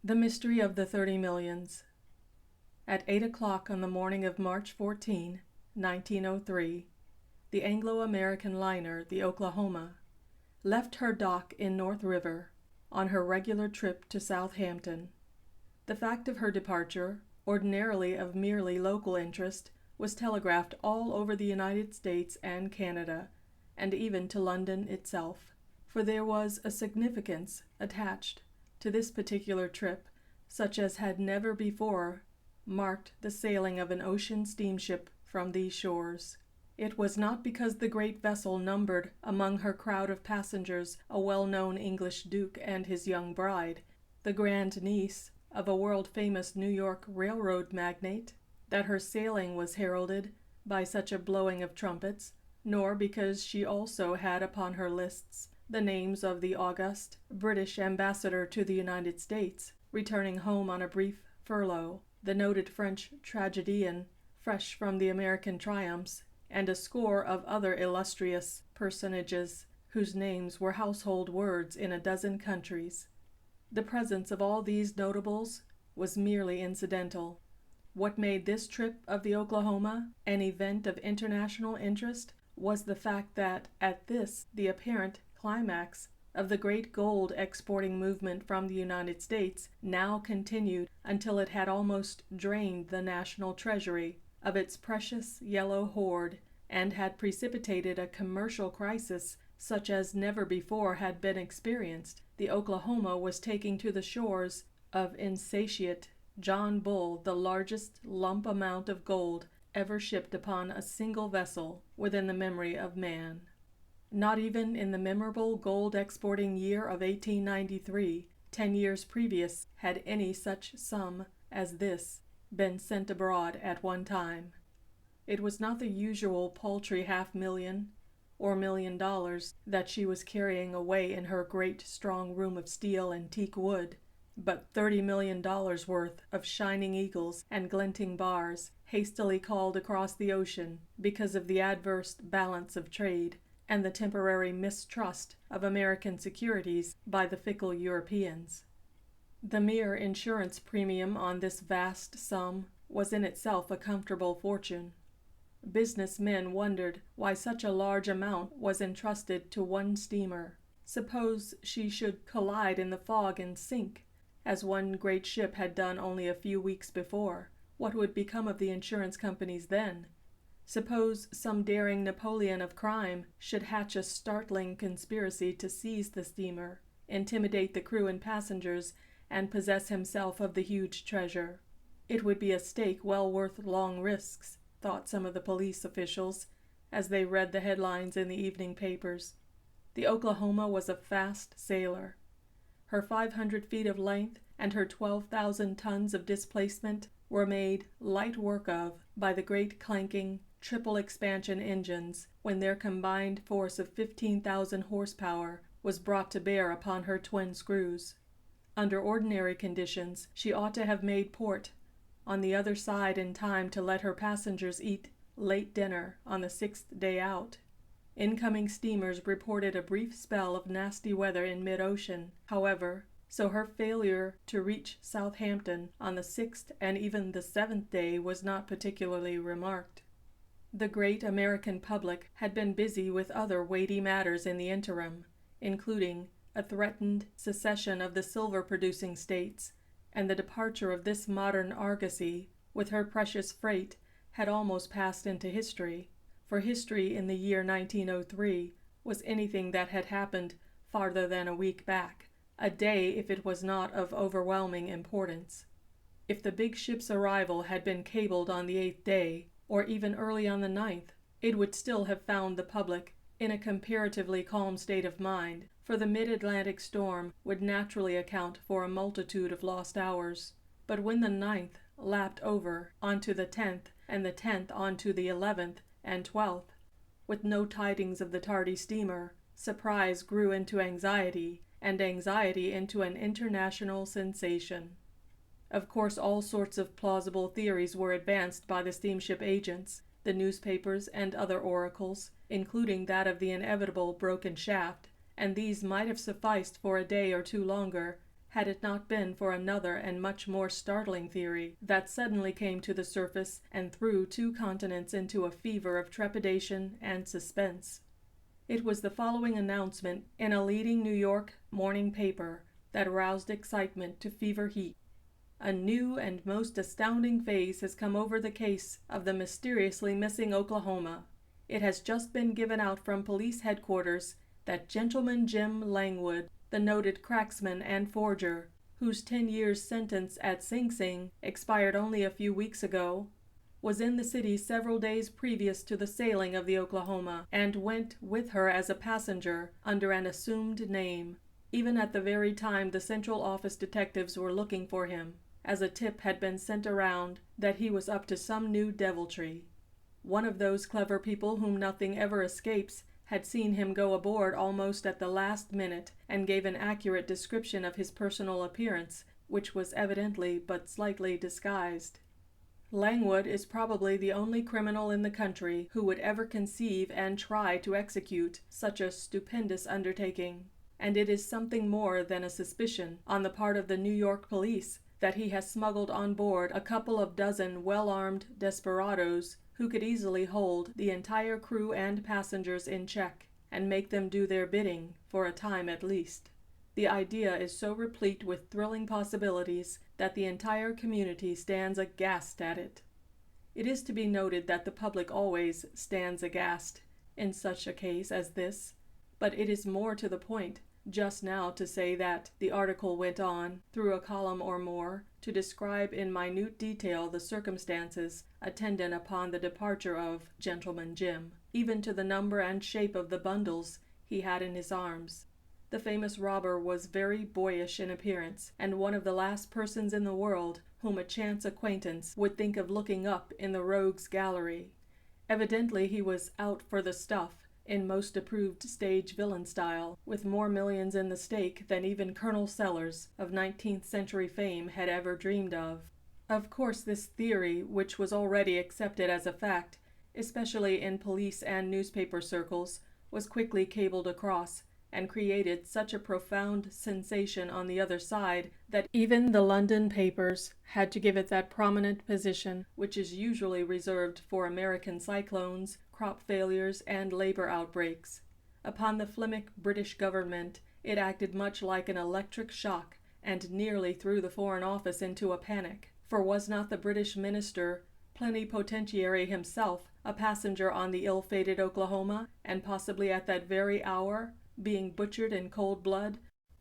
The Mystery of the 30 Millions. At 8 o'clock on the morning of March 14, 1903, the Anglo-American liner, the Oklahoma, left her dock in North River on her regular trip to Southampton. The fact of her departure, ordinarily of merely local interest, was telegraphed all over the United States and Canada, and even to London itself, for there was a significance attached to this particular trip, such as had never before marked the sailing of an ocean steamship from these shores. It was not because the great vessel numbered among her crowd of passengers a well-known English duke and his young bride, the grand niece of a world-famous New York railroad magnate, that her sailing was heralded by such a blowing of trumpets, nor because she also had upon her lists the names of the august British ambassador to the United States, returning home on a brief furlough, the noted French tragedian, fresh from the American triumphs, and a score of other illustrious personages whose names were household words in a dozen countries. The presence of all these notables was merely incidental. What made this trip of the Oklahoma an event of international interest was the fact that at this, the apparent climax of the great gold exporting movement from the United States, now continued until it had almost drained the national treasury of its precious yellow hoard and had precipitated a commercial crisis such as never before had been experienced. The Oklahoma was taking to the shores of insatiate John Bull the largest lump amount of gold ever shipped upon a single vessel within the memory of man. Not even in the memorable gold-exporting year of 1893, 10 years previous, had any such sum as this been sent abroad at one time. It was not the usual paltry $500,000 or $1 million that she was carrying away in her great strong room of steel and teak wood, but $30 million worth of shining eagles and glinting bars, hastily called across the ocean because of the adverse balance of trade and the temporary mistrust of American securities by the fickle Europeans. The mere insurance premium on this vast sum was in itself a comfortable fortune. Business men wondered why such a large amount was entrusted to one steamer. Suppose she should collide in the fog and sink, as one great ship had done only a few weeks before, what would become of the insurance companies then? Suppose some daring Napoleon of crime should hatch a startling conspiracy to seize the steamer, intimidate the crew and passengers, and possess himself of the huge treasure. It would be a stake well worth long risks, thought some of the police officials, as they read the headlines in the evening papers. The Oklahoma was a fast sailer. Her 500 feet of length and her 12,000 tons of displacement were made light work of by the great clanking triple expansion engines when their combined force of 15,000 horsepower was brought to bear upon her twin screws. Under ordinary conditions, she ought to have made port on the other side in time to let her passengers eat late dinner on the 6th day out. Incoming steamers reported a brief spell of nasty weather in mid-ocean, however, so her failure to reach Southampton on the 6th and even the 7th day was not particularly remarked. The great American public had been busy with other weighty matters in the interim, including a threatened secession of the silver-producing states, and the departure of this modern argosy with her precious freight had almost passed into history, for history in the year 1903 was anything that had happened farther than a week back, a day if it was not of overwhelming importance. If the big ship's arrival had been cabled on the 8th day, or even early on the 9th, it would still have found the public in a comparatively calm state of mind, for the mid-Atlantic storm would naturally account for a multitude of lost hours. But when the 9th lapped over onto the 10th, and the 10th onto the 11th and 12th, with no tidings of the tardy steamer, surprise grew into anxiety, and anxiety into an international sensation. Of course, all sorts of plausible theories were advanced by the steamship agents, the newspapers, and other oracles, including that of the inevitable broken shaft, and these might have sufficed for a day or two longer, had it not been for another and much more startling theory that suddenly came to the surface and threw 2 continents into a fever of trepidation and suspense. It was the following announcement in a leading New York morning paper that roused excitement to fever heat. A new and most astounding phase has come over the case of the mysteriously missing Oklahoma. It has just been given out from police headquarters that Gentleman Jim Langwood, the noted cracksman and forger, whose 10 years sentence at Sing Sing expired only a few weeks ago, was in the city several days previous to the sailing of the Oklahoma and went with her as a passenger under an assumed name, even at the very time the Central Office detectives were looking for him, as a tip had been sent around that he was up to some new deviltry. One of those clever people whom nothing ever escapes had seen him go aboard almost at the last minute and gave an accurate description of his personal appearance, which was evidently but slightly disguised. Langwood is probably the only criminal in the country who would ever conceive and try to execute such a stupendous undertaking, and it is something more than a suspicion on the part of the New York police that he has smuggled on board a couple of dozen well-armed desperadoes who could easily hold the entire crew and passengers in check and make them do their bidding, for a time at least. The idea is so replete with thrilling possibilities that the entire community stands aghast at it. It is to be noted that the public always stands aghast in such a case as this, but it is more to the point just now to say that the article went on, through a column or more, to describe in minute detail the circumstances attendant upon the departure of Gentleman Jim, even to the number and shape of the bundles he had in his arms. The famous robber was very boyish in appearance, and one of the last persons in the world whom a chance acquaintance would think of looking up in the rogues' gallery. Evidently he was out for the stuff, in most approved stage villain style, with more millions in the stake than even Colonel Sellers, of 19th century fame, had ever dreamed of. Of course, this theory, which was already accepted as a fact, especially in police and newspaper circles, was quickly cabled across, and created such a profound sensation on the other side that even the London papers had to give it that prominent position which is usually reserved for American cyclones, crop failures, and labor outbreaks. Upon the Flemish British government it acted much like an electric shock, and nearly threw the Foreign Office into a panic, for was not the British minister plenipotentiary himself a passenger on the ill-fated Oklahoma, and possibly at that very hour being butchered in cold blood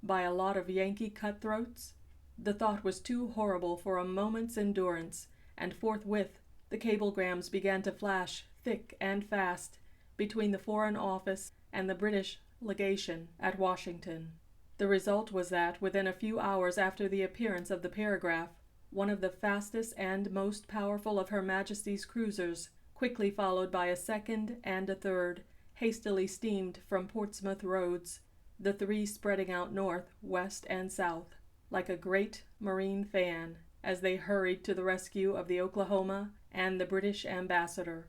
by a lot of Yankee cutthroats? The thought was too horrible for a moment's endurance, and forthwith the cablegrams began to flash thick and fast between the Foreign Office and the British legation at Washington. The result was that, within a few hours after the appearance of the paragraph, one of the fastest and most powerful of Her Majesty's cruisers, quickly followed by a second and a third, hastily steamed from Portsmouth roads, the 3 spreading out north, west, and south, like a great marine fan, as they hurried to the rescue of the Oklahoma and the British ambassador.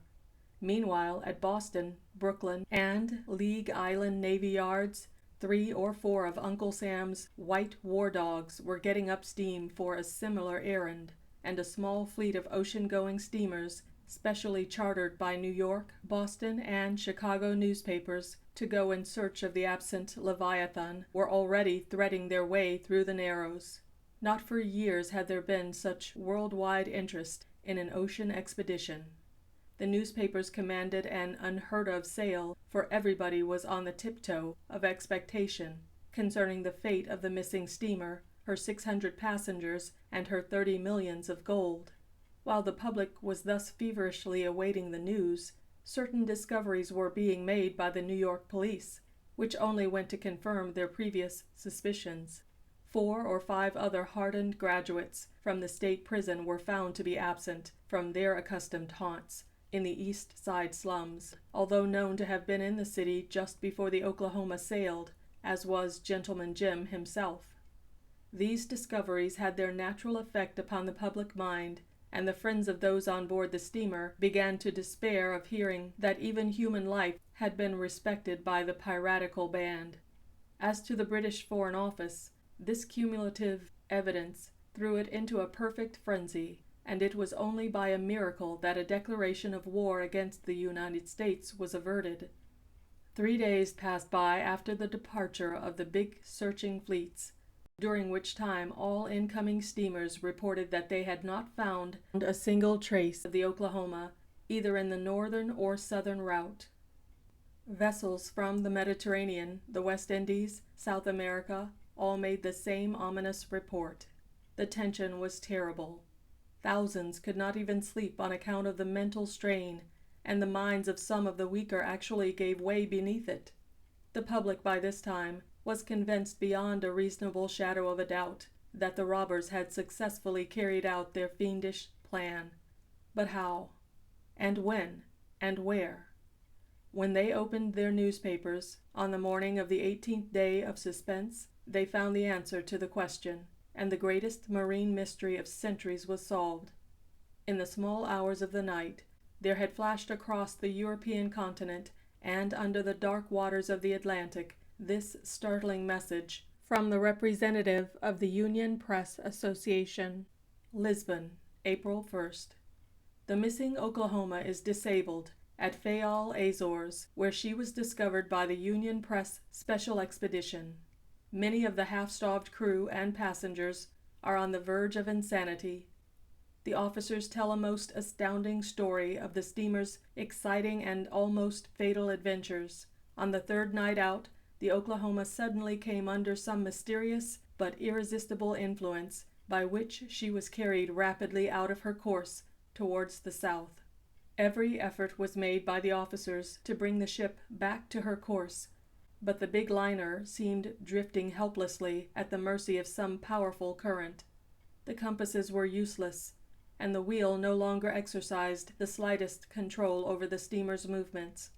Meanwhile, at Boston, Brooklyn, and League Island Navy Yards, 3 or 4 of Uncle Sam's white war dogs were getting up steam for a similar errand, and a small fleet of ocean-going steamers, specially chartered by New York, Boston, and Chicago newspapers to go in search of the absent Leviathan, were already threading their way through the Narrows. Not for years had there been such worldwide interest in an ocean expedition. The newspapers commanded an unheard-of sale, for everybody was on the tiptoe of expectation concerning the fate of the missing steamer, her 600 passengers, and her 30 millions of gold. While the public was thus feverishly awaiting the news, certain discoveries were being made by the New York police, which only went to confirm their previous suspicions. 4 or 5 other hardened graduates from the state prison were found to be absent from their accustomed haunts in the East Side slums, although known to have been in the city just before the Oklahoma sailed, as was Gentleman Jim himself. These discoveries had their natural effect upon the public mind, and the friends of those on board the steamer began to despair of hearing that even human life had been respected by the piratical band. As to the British Foreign Office, This cumulative evidence threw it into a perfect frenzy, and it was only by a miracle that a declaration of war against the United States was averted. 3 days passed by after the departure of the big searching fleets, during which time all incoming steamers reported that they had not found a single trace of the Oklahoma, either in the northern or southern route. Vessels from the Mediterranean, the West Indies, South America, all made the same ominous report. The tension was terrible. Thousands could not even sleep on account of the mental strain, and the minds of some of the weaker actually gave way beneath it. The public by this time was convinced beyond a reasonable shadow of a doubt that the robbers had successfully carried out their fiendish plan. But how? And when? And where? When they opened their newspapers on the morning of the 18th day of suspense, they found the answer to the question, and the greatest marine mystery of centuries was solved. In the small hours of the night, there had flashed across the European continent and under the dark waters of the Atlantic this startling message from the representative of the Union Press Association. Lisbon, April 1st. The missing Oklahoma is disabled at Fayal, Azores, where she was discovered by the Union Press Special Expedition. Many of the half-starved crew and passengers are on the verge of insanity. The officers tell a most astounding story of the steamer's exciting and almost fatal adventures. On the third night out, the Oklahoma suddenly came under some mysterious but irresistible influence by which she was carried rapidly out of her course towards the south. Every effort was made by the officers to bring the ship back to her course, but the big liner seemed drifting helplessly at the mercy of some powerful current. The compasses were useless, and the wheel no longer exercised the slightest control over the steamer's movements.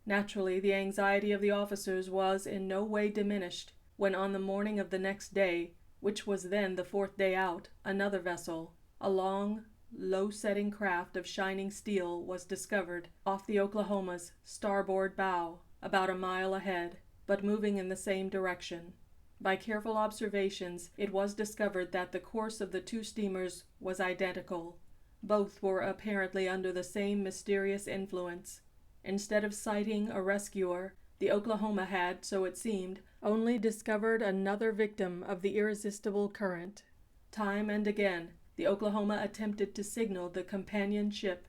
Naturally, the anxiety of the officers was in no way diminished when on the morning of the next day, which was then the 4th day out, another vessel, a long, low-setting craft of shining steel, was discovered off the Oklahoma's starboard bow, about a mile ahead, but moving in the same direction. By careful observations, it was discovered that the course of the two steamers was identical. Both were apparently under the same mysterious influence. Instead of sighting a rescuer, the Oklahoma had, so it seemed, only discovered another victim of the irresistible current. Time and again, the Oklahoma attempted to signal the companion ship,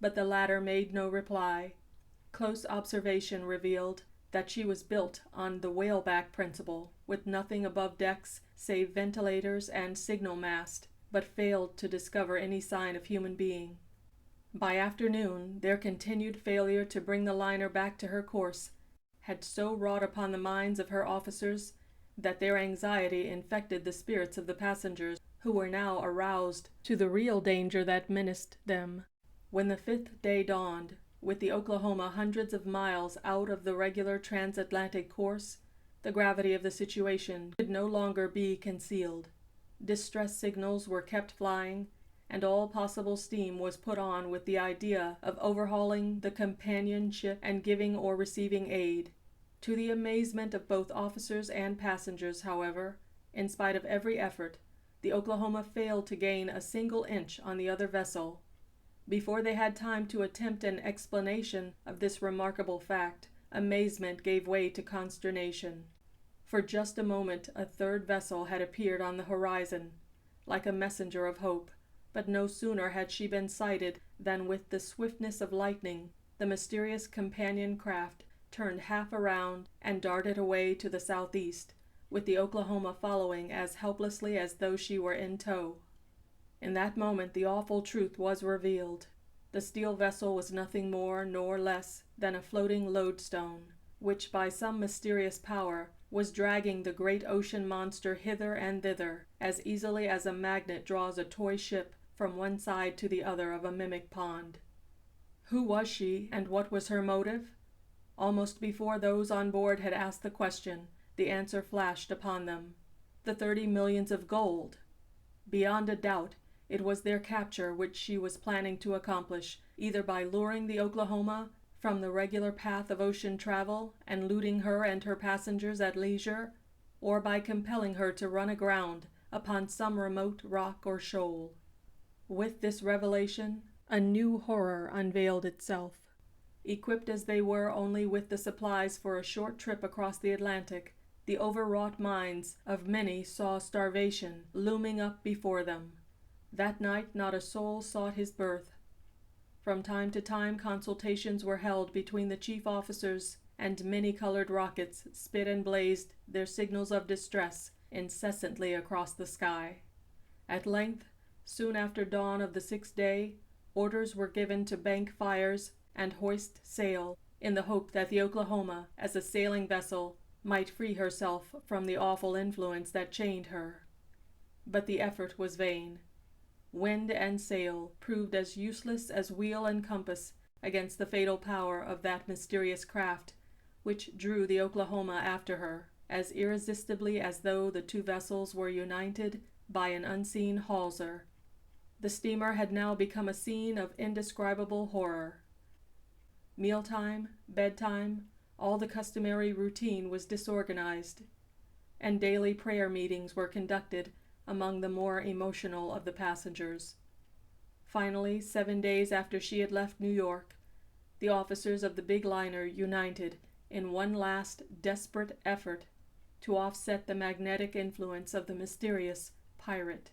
but the latter made no reply. Close observation revealed that she was built on the whaleback principle, with nothing above decks save ventilators and signal mast, but failed to discover any sign of human being. By afternoon, their continued failure to bring the liner back to her course had so wrought upon the minds of her officers that their anxiety infected the spirits of the passengers, who were now aroused to the real danger that menaced them. When the 5th day dawned, with the Oklahoma hundreds of miles out of the regular transatlantic course, the gravity of the situation could no longer be concealed. Distress signals were kept flying, and all possible steam was put on with the idea of overhauling the companion ship and giving or receiving aid. To the amazement of both officers and passengers, however, in spite of every effort, the Oklahoma failed to gain a single inch on the other vessel. Before they had time to attempt an explanation of this remarkable fact, amazement gave way to consternation. For just a moment a third vessel had appeared on the horizon, like a messenger of hope, but no sooner had she been sighted than with the swiftness of lightning the mysterious companion craft turned half around and darted away to the southeast, with the Oklahoma following as helplessly as though she were in tow. In that moment the awful truth was revealed. The steel vessel was nothing more nor less than a floating lodestone, which by some mysterious power was dragging the great ocean monster hither and thither as easily as a magnet draws a toy ship from one side to the other of a mimic pond. Who was she, and what was her motive? Almost before those on board had asked the question, the answer flashed upon them. The 30 millions of gold! Beyond a doubt, it was their capture which she was planning to accomplish, either by luring the Oklahoma from the regular path of ocean travel and looting her and her passengers at leisure, or by compelling her to run aground upon some remote rock or shoal. With this revelation, a new horror unveiled itself. Equipped as they were only with the supplies for a short trip across the Atlantic, the overwrought minds of many saw starvation looming up before them. That night not a soul sought his berth. From time to time consultations were held between the chief officers, and many-colored rockets spit and blazed their signals of distress incessantly across the sky. At length, soon after dawn of the 6th day, orders were given to bank fires and hoist sail, in the hope that the Oklahoma, as a sailing vessel, might free herself from the awful influence that chained her. But the effort was vain. Wind and sail proved as useless as wheel and compass against the fatal power of that mysterious craft, which drew the Oklahoma after her, as irresistibly as though the two vessels were united by an unseen hawser. The steamer had now become a scene of indescribable horror. Mealtime, bedtime, all the customary routine was disorganized, and daily prayer meetings were conducted among the more emotional of the passengers. Finally, 7 days after she had left New York, the officers of the big liner united in one last desperate effort to offset the magnetic influence of the mysterious pirate.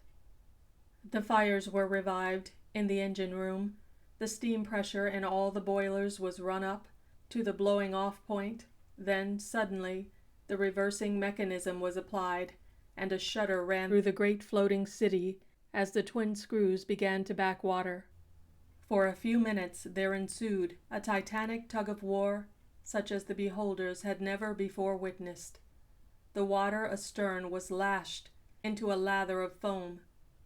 The fires were revived in the engine room. The steam pressure in all the boilers was run up to the blowing-off point. Then, suddenly, the reversing mechanism was applied, and a shudder ran through the great floating city as the twin screws began to back water. For a few minutes there ensued a titanic tug-of-war such as the beholders had never before witnessed. The water astern was lashed into a lather of foam,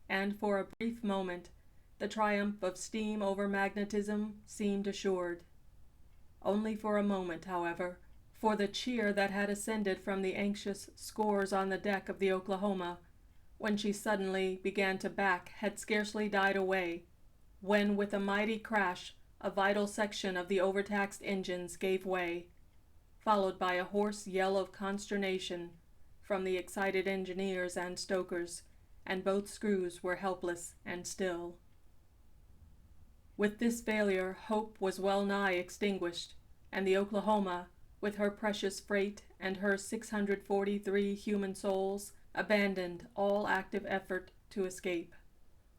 and for a brief moment the triumph of steam over magnetism seemed assured. Only for a moment, however, for the cheer that had ascended from the anxious scores on the deck of the Oklahoma, when she suddenly began to back, had scarcely died away, when with a mighty crash a vital section of the overtaxed engines gave way, followed by a hoarse yell of consternation from the excited engineers and stokers, and both screws were helpless and still. With this failure, hope was well nigh extinguished, and the Oklahoma, with her precious freight and her 643 human souls, abandoned all active effort to escape.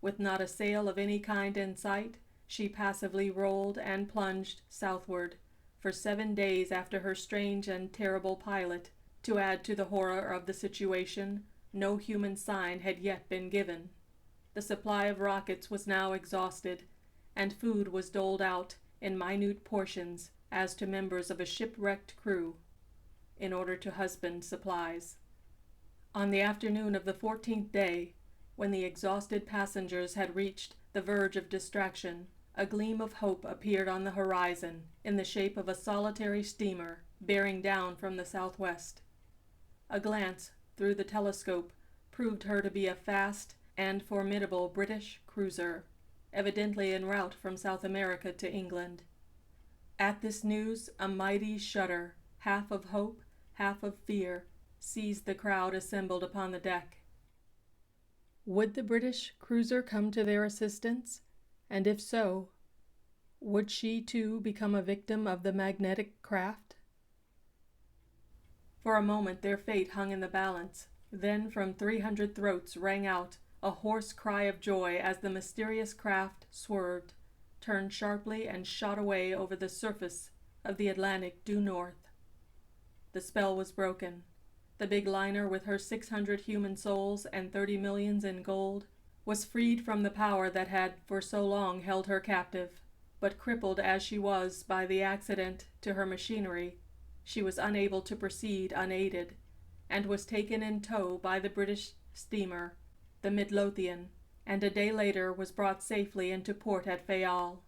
With not a sail of any kind in sight, she passively rolled and plunged southward for 7 days after her strange and terrible pilot. To add to the horror of the situation, no human sign had yet been given. The supply of rockets was now exhausted, and food was doled out in minute portions as to members of a shipwrecked crew, in order to husband supplies. On the afternoon of the 14th day, when the exhausted passengers had reached the verge of distraction, a gleam of hope appeared on the horizon in the shape of a solitary steamer bearing down from the southwest. A glance through the telescope proved her to be a fast and formidable British cruiser, evidently en route from South America to England. At this news, a mighty shudder, half of hope, half of fear, seized the crowd assembled upon the deck. Would the British cruiser come to their assistance? And if so, would she too become a victim of the magnetic craft? For a moment their fate hung in the balance. Then from 300 throats rang out a hoarse cry of joy as the mysterious craft swerved, turned sharply, and shot away over the surface of the Atlantic due north. The spell was broken. The big liner, with her 600 human souls and 30 millions in gold, was freed from the power that had for so long held her captive. But crippled as she was by the accident to her machinery, she was unable to proceed unaided, and was taken in tow by the British steamer, the Midlothian, and a day later was brought safely into port at Fayal.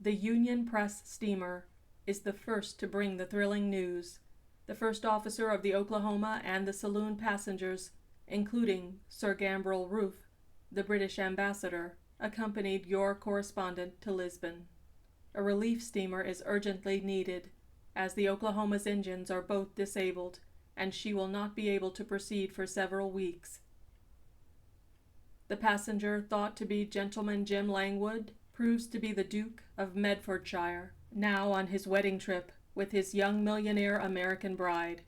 The Union Press steamer is the first to bring the thrilling news. The first officer of the Oklahoma and the saloon passengers, including Sir Gambrel Roof, the British ambassador, accompanied your correspondent to Lisbon. A relief steamer is urgently needed, as the Oklahoma's engines are both disabled, and she will not be able to proceed for several weeks. The passenger thought to be Gentleman Jim Langwood proves to be the Duke of Medfordshire, now on his wedding trip with his young millionaire American bride.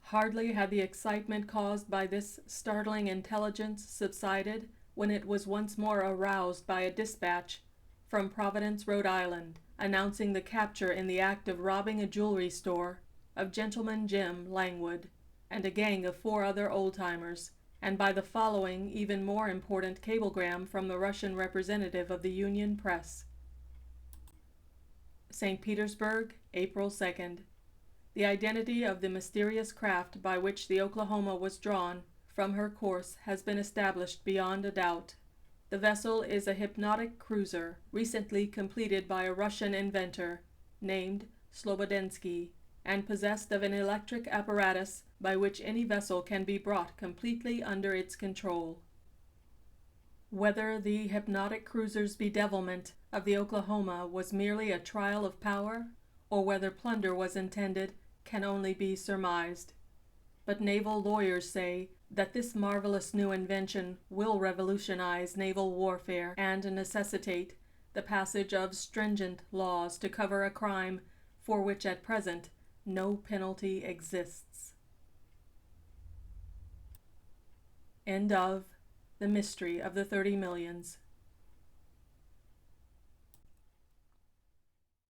Hardly had the excitement caused by this startling intelligence subsided when it was once more aroused by a dispatch from Providence, Rhode Island, announcing the capture in the act of robbing a jewelry store of Gentleman Jim Langwood and a gang of 4 other old-timers, and by the following even more important cablegram from the Russian representative of the Union Press. St. Petersburg, April 2nd. The identity of the mysterious craft by which the Oklahoma was drawn from her course has been established beyond a doubt. The vessel is a hypnotic cruiser recently completed by a Russian inventor named Slobodensky, and possessed of an electric apparatus by which any vessel can be brought completely under its control. Whether the hypnotic cruiser's bedevilment of the Oklahoma was merely a trial of power, or whether plunder was intended, can only be surmised. But naval lawyers say that this marvelous new invention will revolutionize naval warfare and necessitate the passage of stringent laws to cover a crime for which at present no penalty exists. End of The Mystery of the 30 Millions.